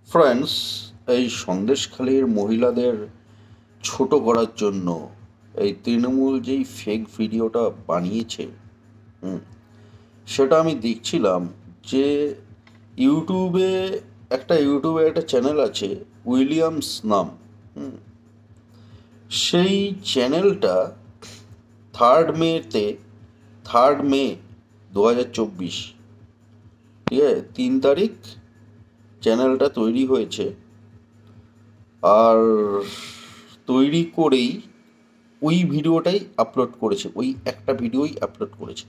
Friends, এই সন্দেশখালির মহিলাদের ছোট করার জন্য এই তৃণমূল যেই ফেক ভিডিওটা বানিয়েছে, হুম, সেটা আমি দেখছিলাম যে ইউটিউবে একটা চ্যানেল আছে, উইলিয়ামস নাম। হুম, সেই চ্যানেলটা থার্ড মেতে 3 মে 2024, ঠিক আছে, 3 তারিখ চ্যানেলটা তৈরি হয়েছে। আর তৈরি করেই ওই ভিডিওটাই আপলোড করেছে, ওই একটা ভিডিওই আপলোড করেছে।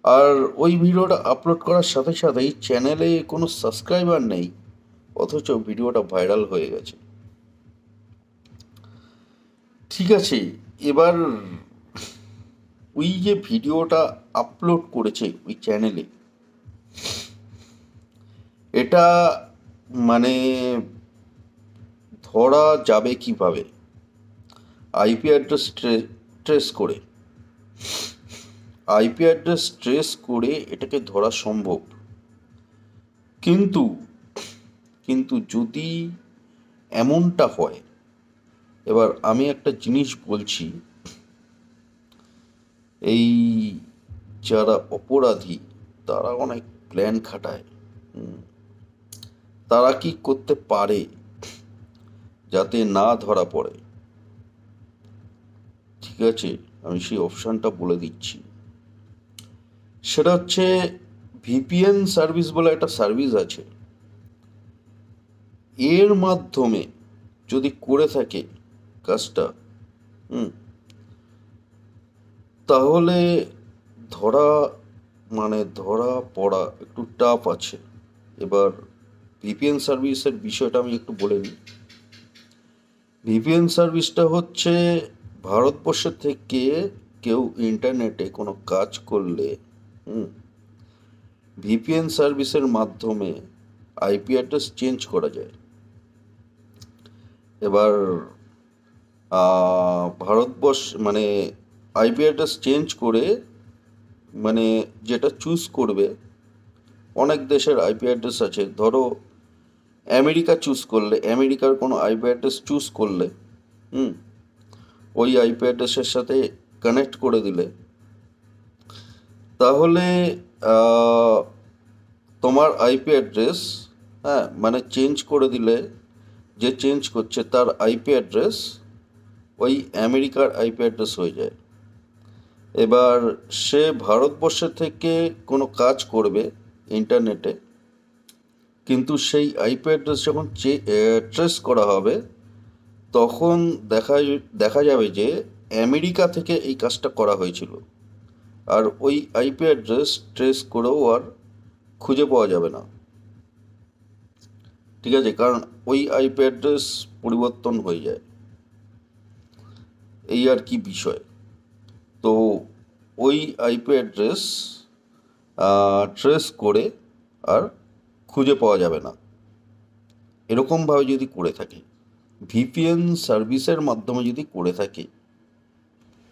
আর ওই ভিডিওটা আপলোড করার সাথে সাথেই চ্যানেলে কোনো সাবস্ক্রাইবার নেই, অথচ ভিডিওটা ভাইরাল হয়ে গেছে। ঠিক আছে, এবার ওই যে ভিডিওটা আপলোড করেছে ওই চ্যানেলে, এটা মানে ধরা যাবে কিভাবে? আইপি অ্যাড্রেস ট্রেস করে, আইপি অ্যাড্রেস ট্রেস করে এটাকে ধরা সম্ভব। কিন্তু কিন্তু যদি এমনটা হয়, এবার আমি একটা জিনিস বলছি, এই যারা অপরাধী তারা অনেক প্ল্যান খাটায়। হুম, তারা কি করতে পারে যাতে না ধরা পড়ে? ঠিক আছে, আমি সেই অপশানটা বলে দিচ্ছি। সেটা হচ্ছে, ভিপিএন সার্ভিস বলে একটা সার্ভিস আছে। এর মাধ্যমে যদি করে থাকে কাজটা, হুম, তাহলে ধরা ধরা পড়া একটু টাফ আছে। এবার ভিপিএন সার্ভিসের বিষয়টা আমি একটু বলে নিই। ভিপিএন সার্ভিসটা হচ্ছে, ভারতবর্ষের থেকে কেউ ইন্টারনেটে কোনো কাজ করলে, হুম, ভিপিএন সার্ভিসের মাধ্যমে আইপি অ্যাড্রেস চেঞ্জ করা যায়। এবার ভারতবর্ষ আইপি অ্যাড্রেস চেঞ্জ করে, যেটা চুজ করবে, অনেক দেশের আইপি অ্যাড্রেস আছে। ধরো আমেরিকা চুজ করলে, আমেরিকার কোনো আইপি অ্যাড্রেস চুজ করলে, হুম, ওই আইপি অ্যাড্রেসের সাথে কানেক্ট করে দিলে, তাহলে আহ, তোমার আইপি অ্যাড্রেস, হ্যাঁ, চেঞ্জ করে দিলে, যে চেঞ্জ করছে তার আইপি অ্যাড্রেস ওই আমেরিকার আইপি অ্যাড্রেস হয়ে যায়। এবার সে ভারতবর্ষের থেকে কোনো কাজ করবে ইন্টারনেটে, কিন্তু সেই আইপি অ্যাড্রেস যখন ট্রেস করা হবে, তখন দেখা দেখা যাবে যে আমেরিকা থেকে এই কাজটা করা হয়েছিল। আর ওই আইপি অ্যাড্রেস ট্রেস করেও আর খুঁজে পাওয়া যাবে না। ঠিক আছে, কারণ ওই আইপি অ্যাড্রেস পরিবর্তন হয়ে যায়। এই আর কি বিষয়। তো ওই আইপি অ্যাড্রেস ট্রেস করে আর খুঁজে পাওয়া যাবে না, এরকমভাবে যদি করে থাকে, ভিপিএন সার্ভিসের মাধ্যমে যদি করে থাকে,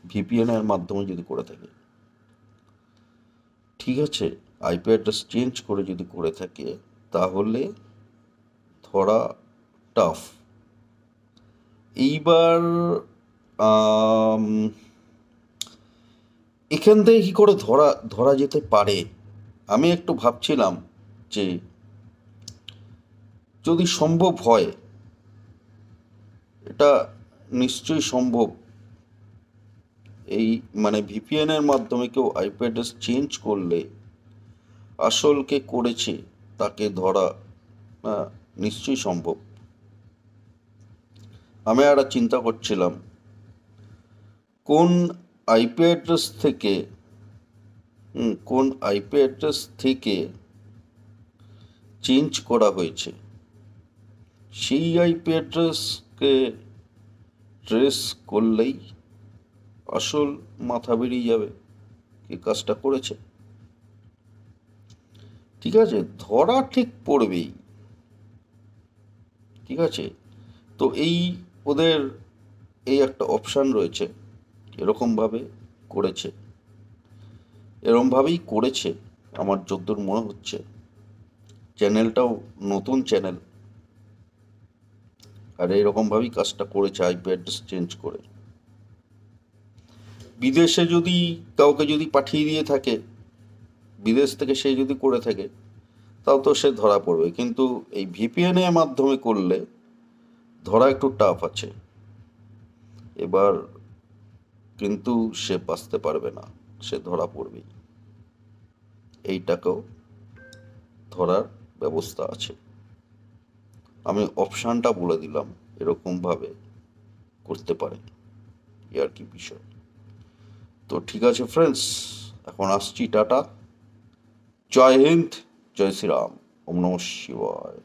ভিপিএনের মাধ্যমে যদি করে থাকে, ঠিক আছে, আইপি অ্যাড্রেস চেঞ্জ করে যদি করে থাকে, তাহলে ধরা টাফ। এইবার আম, এখান থেকে কী করে ধরা ধরা যেতে পারে? আমি একটু ভাবছিলাম যে যদি সম্ভব হয়, এটা নিশ্চয়ই সম্ভব। এই ভিপিএনের মাধ্যমে কেউ আইপি অ্যাড্রেস চেঞ্জ করলে আসল কে করেছে তাকে ধরা নিশ্চয়ই সম্ভব। আমি আর চিন্তা করছিলাম, কোন আইপি অ্যাড্রেস থেকে, কোন আইপি অ্যাড্রেস থেকে চেঞ্জ করা হয়েছে, সেই আইপি অ্যাড্রেসকে ট্রেস করলেই আসল মাথা বেরিয়ে যাবে কে কাজটা করেছে। ঠিক আছে, ধরা ঠিক পড়বেই। ঠিক আছে, তো ওদের এই একটা অপশান রয়েছে, এরকমভাবে করেছে, এরকমভাবেই করেছে আমার যদ্দূর মনে হচ্ছে। চ্যানেলটাও নতুন চ্যানেল, আর এরকমভাবেই কাজটা করেছে আইপি অ্যাড্রেস চেঞ্জ করে। বিদেশে যদি কাউকে যদি পাঠিয়ে দিয়ে থাকে, বিদেশ থেকে সে যদি করে থাকে, তাও তো সে ধরা পড়বে, কিন্তু এই ভিপিএন এর মাধ্যমে করলে ধরা একটু টাফ আছে। এবার কিন্তু সে বাঁচতে পারবে না, সে ধরা পড়বেই। এইটাকেও ধরার ব্যবস্থা আছে। আমি অপশানটা বলে দিলাম, এরকমভাবে করতে পারে, এ আর কি বিষয়। তো ঠিক আছে ফ্রেন্ডস, এখন আসছি, টাটা, জয় হিন্দ, জয় শ্রীরাম, ওম নমঃ শিবায়।